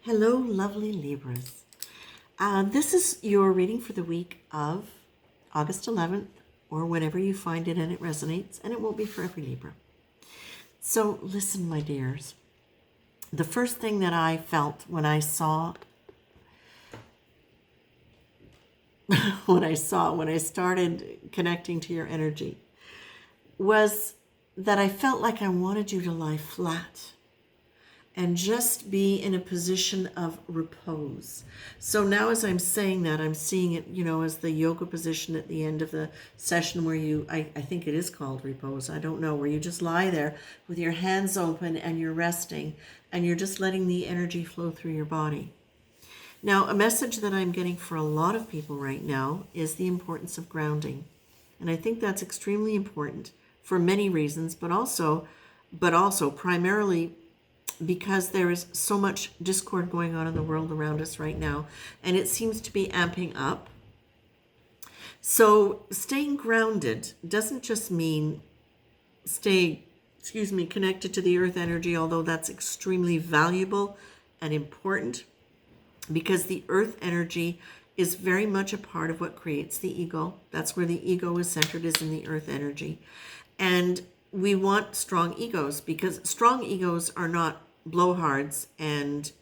Hello, lovely Libras. This is your reading for the week of August 11th, or whenever you find it and it resonates, and it won't be for every Libra. So listen, my dears. The first thing that I felt when I started connecting to your energy was that I felt like I wanted you to lie flat and just be in a position of repose. So now as I'm saying that, I'm seeing it, as the yoga position at the end of the session where I think it is called repose, I don't know, where you just lie there with your hands open and you're resting and you're just letting the energy flow through your body. Now, a message that I'm getting for a lot of people right now is the importance of grounding. And I think that's extremely important for many reasons, but also primarily because there is so much discord going on in the world around us right now, and it seems to be amping up. So staying grounded doesn't just mean connected to the earth energy, although that's extremely valuable and important, because the earth energy is very much a part of what creates the ego. That's where the ego is centered, is in the earth energy. And we want strong egos, because strong egos are not blowhards and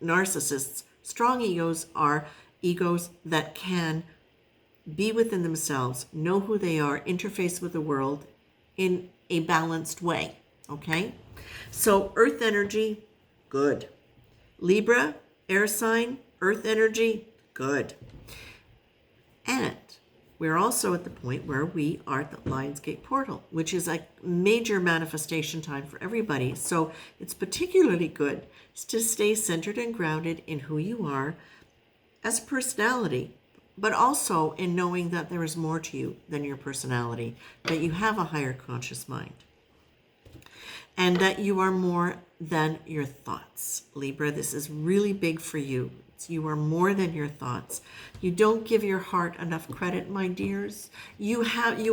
narcissists. Strong egos are egos that can be within themselves, know who they are, interface with the world in a balanced way. Okay? So earth energy, good. Libra, air sign, earth energy, good. And we're also at the point where we are at the Lionsgate portal, which is a major manifestation time for everybody. So it's particularly good to stay centered and grounded in who you are as a personality, but also in knowing that there is more to you than your personality, that you have a higher conscious mind, and that you are more than your thoughts. Libra, this is really big for you. You are more than your thoughts. You don't give your heart enough credit, my dears. You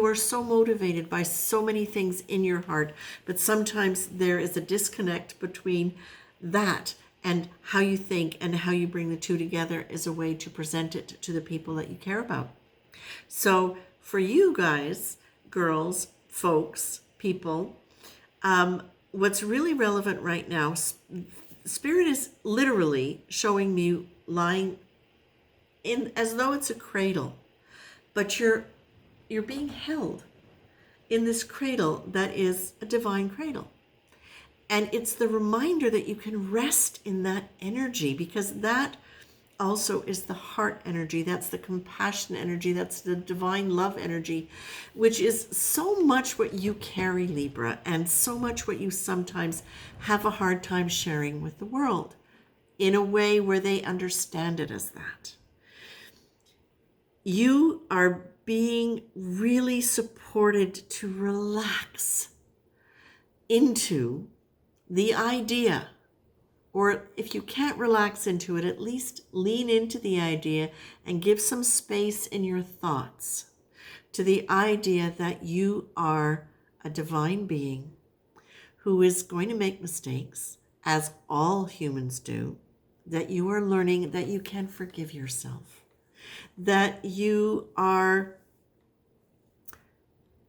are so motivated by so many things in your heart, but sometimes there is a disconnect between that and how you think, and how you bring the two together as a way to present it to the people that you care about. So for you guys, girls, folks, people, what's really relevant right now, Spirit is literally showing me lying in as though it's a cradle, but you're being held in this cradle that is a divine cradle. And it's the reminder that you can rest in that energy, because that also is the heart energy. That's the compassion energy. That's the divine love energy, which is so much what you carry, Libra, and so much what you sometimes have a hard time sharing with the world in a way where they understand it as that. You are being really supported to relax into the idea, or if you can't relax into it, at least lean into the idea and give some space in your thoughts to the idea that you are a divine being who is going to make mistakes, as all humans do, that you are learning that you can forgive yourself, that you are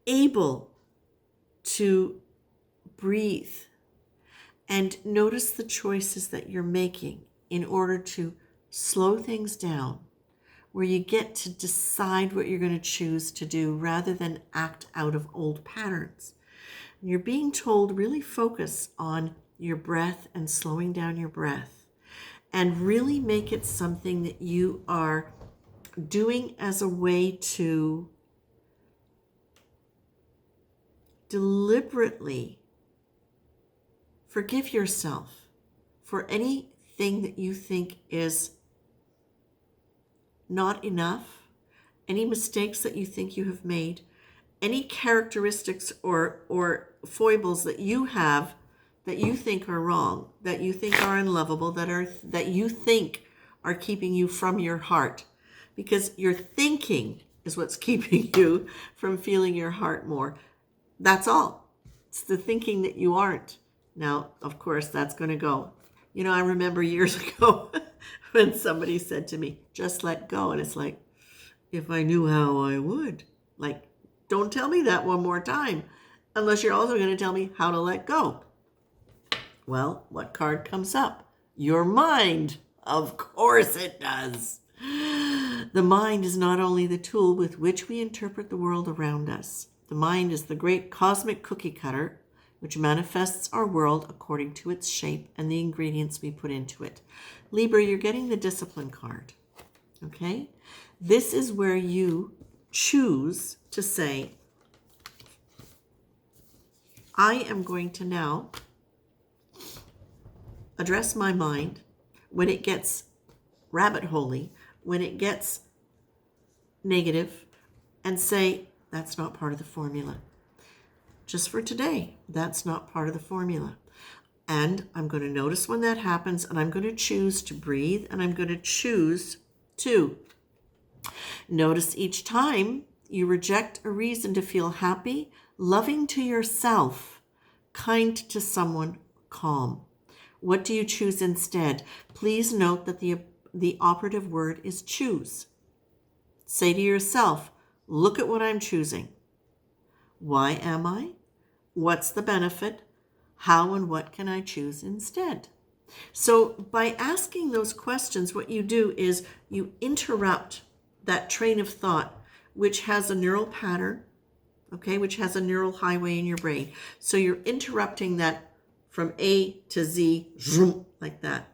able to breathe and notice the choices that you're making in order to slow things down, where you get to decide what you're going to choose to do rather than act out of old patterns. And you're being told, really focus on your breath and slowing down your breath, and really make it something that you are doing as a way to deliberately forgive yourself for anything that you think is not enough, any mistakes that you think you have made, any characteristics or foibles that you have that you think are wrong, that you think are unlovable, that you think are keeping you from your heart, because your thinking is what's keeping you from feeling your heart more. That's all. It's the thinking that you aren't. Now, of course, that's going to go. I remember years ago when somebody said to me, just let go. And it's like, if I knew how, I would. Like, don't tell me that one more time, unless you're also going to tell me how to let go. Well, what card comes up? Your mind. Of course it does. The mind is not only the tool with which we interpret the world around us. The mind is the great cosmic cookie cutter, which manifests our world according to its shape and the ingredients we put into it. Libra, you're getting the discipline card. Okay? This is where you choose to say, I am going to now address my mind when it gets rabbit holey, when it gets negative, and say, that's not part of the formula. Just for today, that's not part of the formula. And I'm going to notice when that happens, and I'm going to choose to breathe, and I'm going to choose to notice each time you reject a reason to feel happy, loving to yourself, kind to someone, calm. What do you choose instead? Please note that the operative word is choose. Say to yourself, look at what I'm choosing. Why am I? What's the benefit? How and what can I choose instead? So by asking those questions, what you do is you interrupt that train of thought, which has a neural pattern, okay, which has a neural highway in your brain. So you're interrupting that from A to Z, zoom, like that.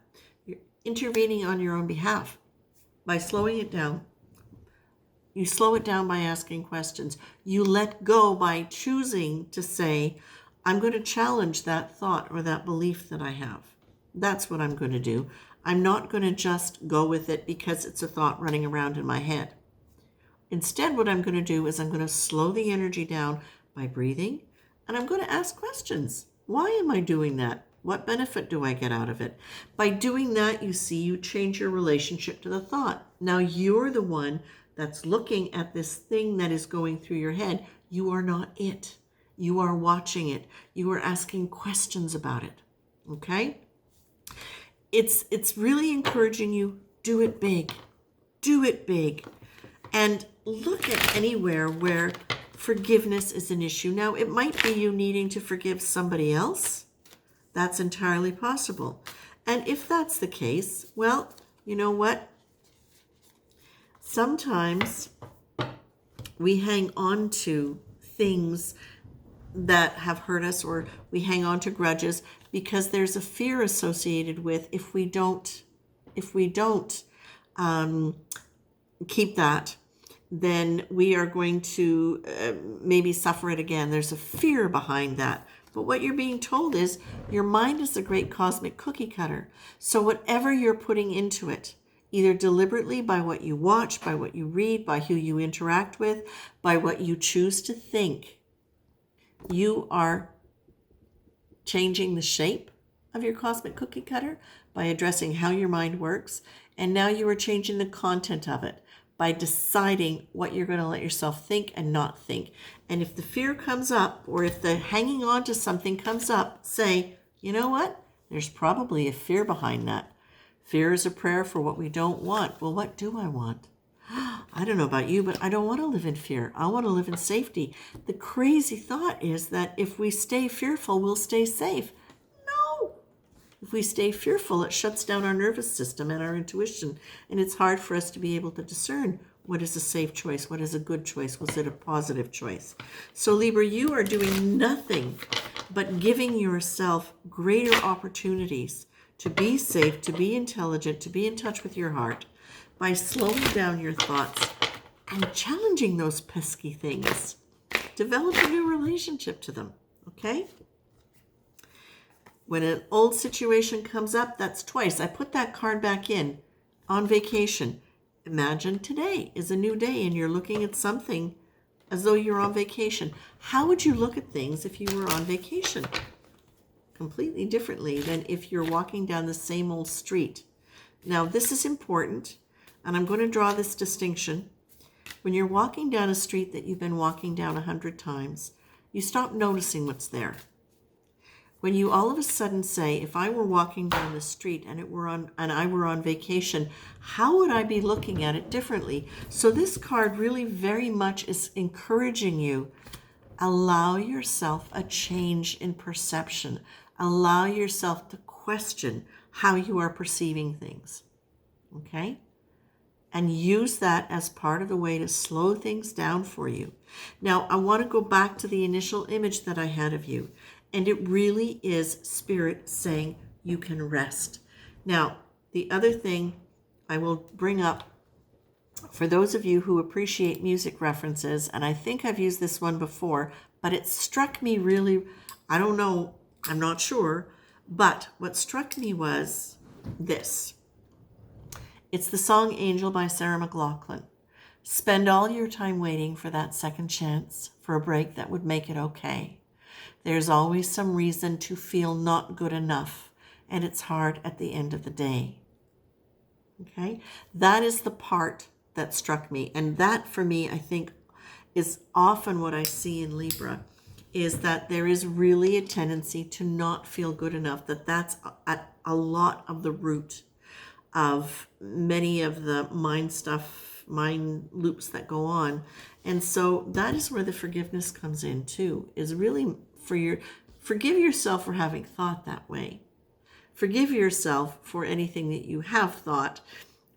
You're intervening on your own behalf by slowing it down. You slow it down by asking questions. You let go by choosing to say, I'm going to challenge that thought or that belief that I have. That's what I'm going to do. I'm not going to just go with it because it's a thought running around in my head. Instead, what I'm going to do is I'm going to slow the energy down by breathing, and I'm going to ask questions. Why am I doing that? What benefit do I get out of it? By doing that, you change your relationship to the thought. Now you're the one that's looking at this thing that is going through your head. You are not it. You are watching it. You are asking questions about it. Okay? It's really encouraging you, do it big. Do it big. And look at anywhere where forgiveness is an issue. Now, it might be you needing to forgive somebody else. That's entirely possible. And if that's the case, well, you know what? Sometimes we hang on to things that have hurt us, or we hang on to grudges because there's a fear associated with if we don't keep that, then we are going to maybe suffer it again. There's a fear behind that. But what you're being told is your mind is a great cosmic cookie cutter. So whatever you're putting into it, either deliberately by what you watch, by what you read, by who you interact with, by what you choose to think, you are changing the shape of your cosmic cookie cutter by addressing how your mind works. And now you are changing the content of it by deciding what you're going to let yourself think and not think. And if the fear comes up, or if the hanging on to something comes up, say, you know what? There's probably a fear behind that. Fear is a prayer for what we don't want. Well, what do I want? I don't know about you, but I don't want to live in fear. I want to live in safety. The crazy thought is that if we stay fearful, we'll stay safe. No. If we stay fearful, it shuts down our nervous system and our intuition, and it's hard for us to be able to discern what is a safe choice, what is a good choice, was it a positive choice. So Libra, you are doing nothing but giving yourself greater opportunities to be safe, to be intelligent, to be in touch with your heart, by slowing down your thoughts and challenging those pesky things. Develop a new relationship to them, okay? When an old situation comes up, that's twice. I put that card back in on vacation. Imagine today is a new day and you're looking at something as though you're on vacation. How would you look at things if you were on vacation? Completely differently than if you're walking down the same old street. Now, this is important. And I'm going to draw this distinction. When you're walking down a street that you've been walking down 100 times, you stop noticing what's there. When you all of a sudden say, if I were walking down the street and I were on vacation, how would I be looking at it differently? So this card really very much is encouraging you. Allow yourself a change in perception. Allow yourself to question how you are perceiving things. Okay? And use that as part of the way to slow things down for you. Now, I want to go back to the initial image that I had of you. And it really is Spirit saying you can rest. Now, the other thing I will bring up, for those of you who appreciate music references, and I think I've used this one before, but it struck me really, I don't know, I'm not sure, but what struck me was this. It's the song Angel by Sarah McLachlan. Spend all your time waiting for that second chance, for a break that would make it okay. There's always some reason to feel not good enough, and it's hard at the end of the day. Okay? That is the part that struck me. And that, for me, I think is often what I see in Libra, is that there is really a tendency to not feel good enough, that's at a lot of the root of many of the mind loops that go on. And so that is where the forgiveness comes in too, is really forgive yourself for having thought that way. Forgive yourself for anything that you have thought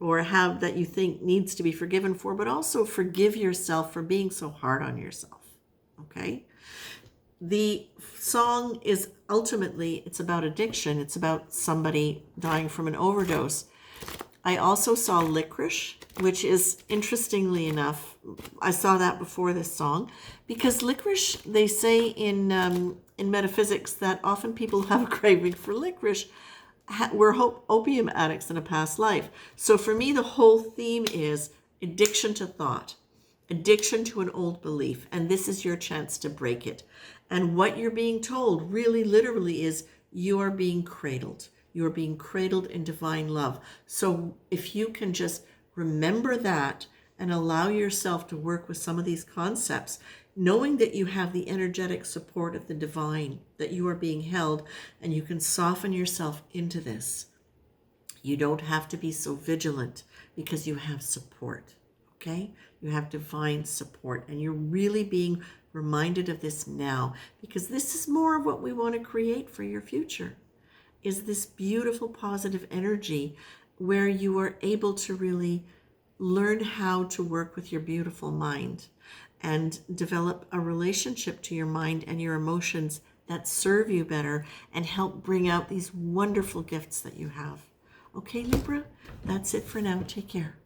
or have that you think needs to be forgiven for, but also forgive yourself for being so hard on yourself. Okay? The song is ultimately, it's about addiction. It's about somebody dying from an overdose. I also saw licorice, which is, interestingly enough, I saw that before this song, because licorice, they say in metaphysics that often people have a craving for licorice were opium addicts in a past life. So for me, the whole theme is addiction to thought, addiction to an old belief, and this is your chance to break it. And what you're being told really literally is you are being cradled. You are being cradled in divine love. So if you can just remember that and allow yourself to work with some of these concepts, knowing that you have the energetic support of the divine, that you are being held, and you can soften yourself into this. You don't have to be so vigilant because you have support, okay? You have divine support, and you're really being reminded of this now, because this is more of what we want to create for your future, is this beautiful positive energy where you are able to really learn how to work with your beautiful mind and develop a relationship to your mind and your emotions that serve you better and help bring out these wonderful gifts that you have. Okay, Libra, that's it for now. Take care.